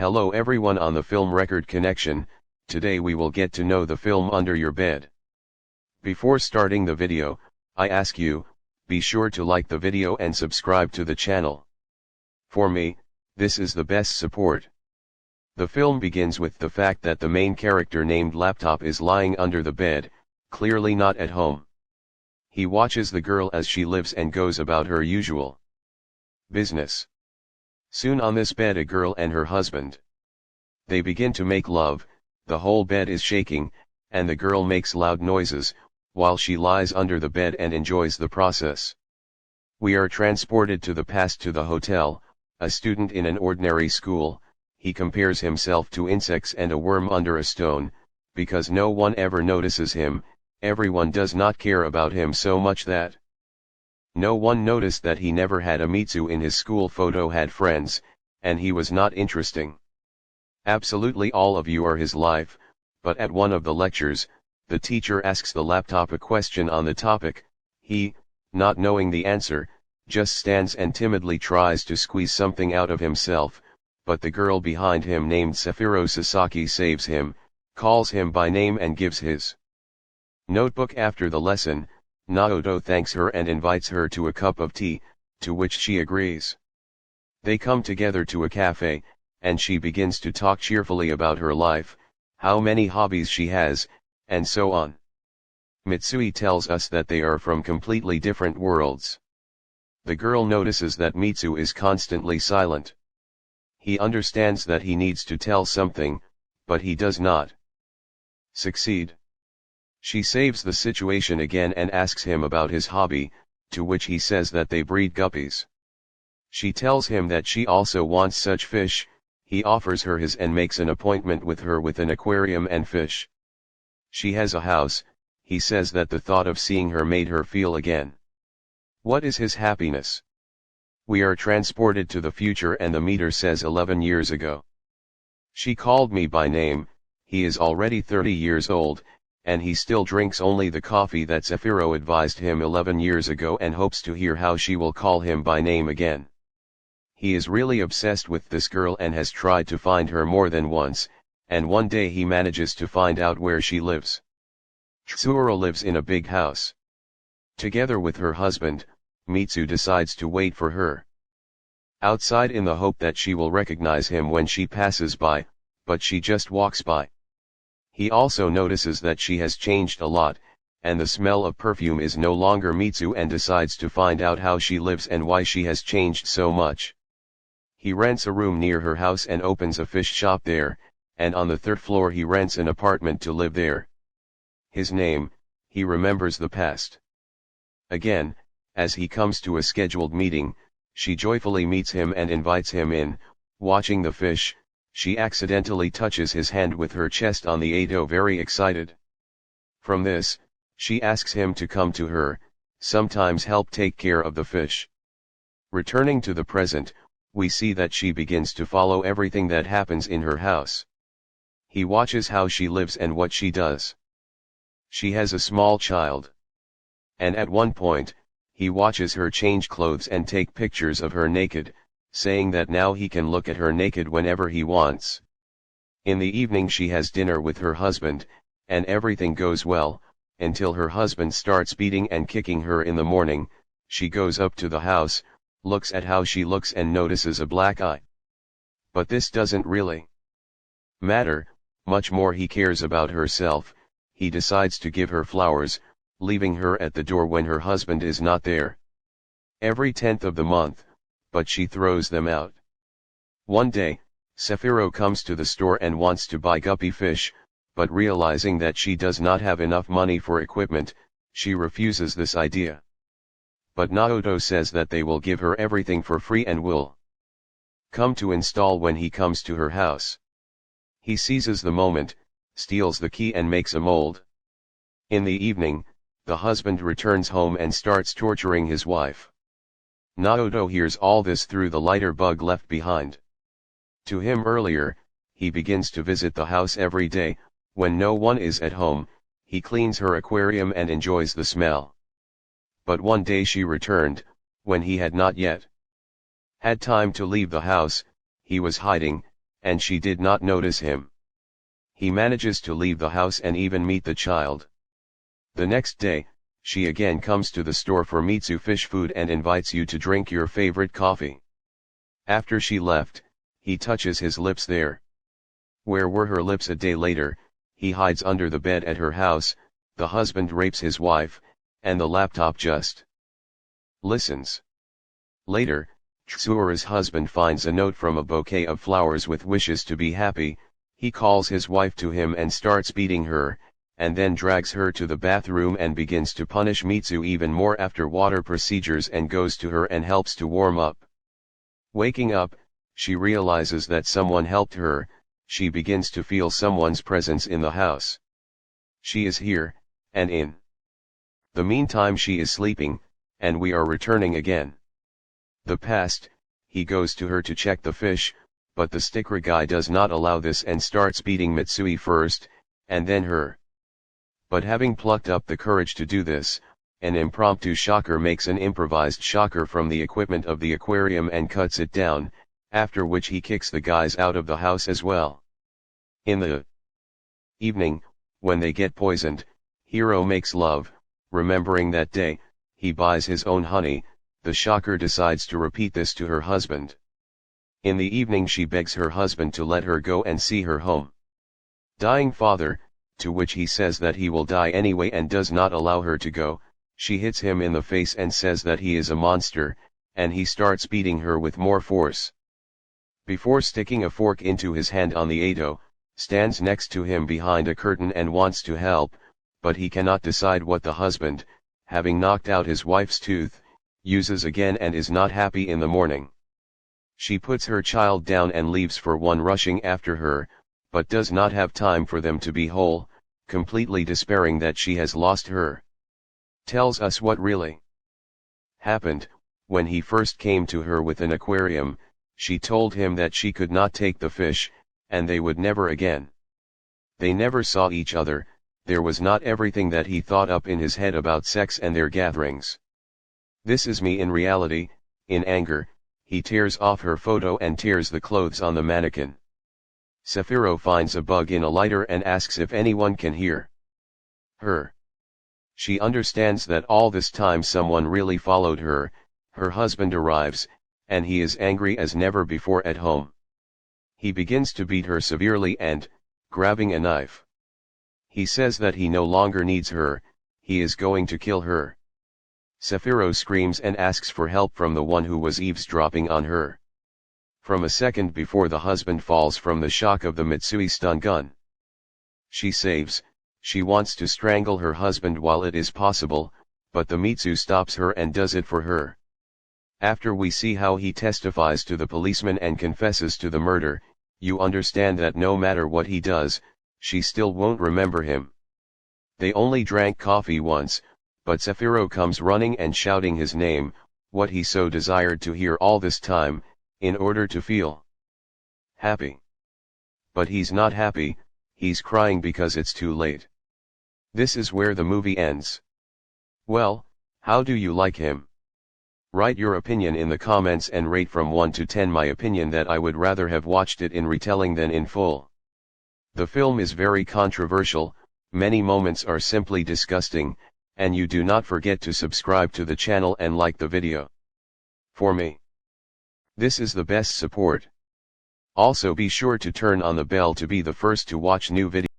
Hello everyone on the Film Record Connection. Today we will get to know the film Under Your Bed. Before starting the video, I ask you, be sure to like the video and subscribe to the channel. For me, this is the best support. The film begins with the fact that the main character named Laptop is lying under the bed, clearly not at home. He watches the girl as she lives and goes about her usual business. Soon on this bed a girl and her husband. They begin to make love, the whole bed is shaking, and the girl makes loud noises, while she lies under the bed and enjoys the process. We are transported to the past to the hotel, a student in an ordinary school, he compares himself to insects and a worm under a stone, because no one ever notices him, everyone does not care about him so much that no one noticed that he never had a Mitsu in his school photo had friends, and he was not interesting. Absolutely all of you are his life, but at one of the lectures, the teacher asks the laptop a question on the topic, he, not knowing the answer, just stands and timidly tries to squeeze something out of himself, but the girl behind him named Safiro Sasaki saves him, calls him by name and gives his notebook after the lesson. Naoto thanks her and invites her to a cup of tea, to which she agrees. They come together to a cafe, and she begins to talk cheerfully about her life, how many hobbies she has, and so on. Mitsui tells us that they are from completely different worlds. The girl notices that Mitsu is constantly silent. He understands that he needs to tell something, but he does not succeed. She saves the situation again and asks him about his hobby, to which he says that they breed guppies. She tells him that she also wants such fish, he offers her his and makes an appointment with her with an aquarium and fish. She has a house, he says that the thought of seeing her made her feel again. What is his happiness? We are transported to the future and the meter says 11 years ago. She called me by name, he is already 30 years old, and he still drinks only the coffee that Safiro advised him 11 years ago and hopes to hear how she will call him by name again. He is really obsessed with this girl and has tried to find her more than once, and one day he manages to find out where she lives. Tsuuro lives in a big house. Together with her husband, Mitsu decides to wait for her outside in the hope that she will recognize him when she passes by, but she just walks by. He also notices that she has changed a lot, and the smell of perfume is no longer Mitsu and decides to find out how she lives and why she has changed so much. He rents a room near her house and opens a fish shop there, and on the third floor he rents an apartment to live there. His name, he remembers the past. Again, as he comes to a scheduled meeting, she joyfully meets him and invites him in. Watching the fish, she accidentally touches his hand with her chest on the Ado, very excited. From this, she asks him to come to her, sometimes help take care of the fish. Returning to the present, we see that she begins to follow everything that happens in her house. He watches how she lives and what she does. She has a small child. And at one point, he watches her change clothes and take pictures of her naked, saying that now he can look at her naked whenever he wants. In the evening she has dinner with her husband, and everything goes well, until her husband starts beating and kicking her in the morning. She goes up to the house, looks at how she looks and notices a black eye. But this doesn't really matter, much more he cares about herself. He decides to give her flowers, leaving her at the door when her husband is not there. Every 10th of the month, but she throws them out. One day, Safiro comes to the store and wants to buy guppy fish, but realizing that she does not have enough money for equipment, she refuses this idea. But Naoto says that they will give her everything for free and will come to install when he comes to her house. He seizes the moment, steals the key and makes a mold. In the evening, the husband returns home and starts torturing his wife. Naoto hears all this through the lighter bug left behind. To him earlier, he begins to visit the house every day. When no one is at home, he cleans her aquarium and enjoys the smell. But one day she returned, when he had not yet had time to leave the house. He was hiding, and she did not notice him. He manages to leave the house and even meet the child. The next day, she again comes to the store for Mitsu fish food and invites you to drink your favorite coffee. After she left, he touches his lips there. Where were her lips a day later? He hides under the bed at her house, the husband rapes his wife, and the laptop just listens. Later, Tsuru's husband finds a note from a bouquet of flowers with wishes to be happy. He calls his wife to him and starts beating her, and then drags her to the bathroom and begins to punish Mitsu even more after water procedures and goes to her and helps to warm up. Waking up, she realizes that someone helped her. She begins to feel someone's presence in the house. She is here, and in the meantime she is sleeping, and we are returning again. The past, he goes to her to check the fish, but the sticker guy does not allow this and starts beating Mitsui first, and then her. But having plucked up the courage to do this, an impromptu shocker makes an improvised shocker from the equipment of the aquarium and cuts it down, after which he kicks the guys out of the house as well. In the evening, when they get poisoned, Hiro makes love. Remembering that day, he buys his own honey. The shocker decides to repeat this to her husband. In the evening she begs her husband to let her go and see her home. Dying father, to which he says that he will die anyway and does not allow her to go. She hits him in the face and says that he is a monster, and he starts beating her with more force. Before sticking a fork into his hand on the Ado, stands next to him behind a curtain and wants to help, but he cannot decide what the husband, having knocked out his wife's tooth, uses again and is not happy in the morning. She puts her child down and leaves for one rushing after her, but does not have time for them to be whole, completely despairing that she has lost her. Tells us what really happened. When he first came to her with an aquarium, she told him that she could not take the fish, and they would never again. They never saw each other. There was not everything that he thought up in his head about sex and their gatherings. This is me in reality. In anger, he tears off her photo and tears the clothes on the mannequin. Sefiro finds a bug in a lighter and asks if anyone can hear her. She understands that all this time someone really followed her. Her husband arrives, and he is angry as never before at home. He begins to beat her severely and, grabbing a knife, he says that he no longer needs her, he is going to kill her. Sefiro screams and asks for help from the one who was eavesdropping on her. From a second before the husband falls from the shock of the Mitsui stun gun. She saves. She wants to strangle her husband while it is possible, but the Mitsu stops her and does it for her. After we see how he testifies to the policeman and confesses to the murder, you understand that no matter what he does, she still won't remember him. They only drank coffee once, but Sefiro comes running and shouting his name, what he so desired to hear all this time, in order to feel happy. But he's not happy, he's crying because it's too late. This is where the movie ends. Well, how do you like him? Write your opinion in the comments and rate from 1 to 10. My opinion that I would rather have watched it in retelling than in full. The film is very controversial, many moments are simply disgusting, and you do not forget to subscribe to the channel and like the video. For me, this is the best support. Also be sure to turn on the bell to be the first to watch new videos.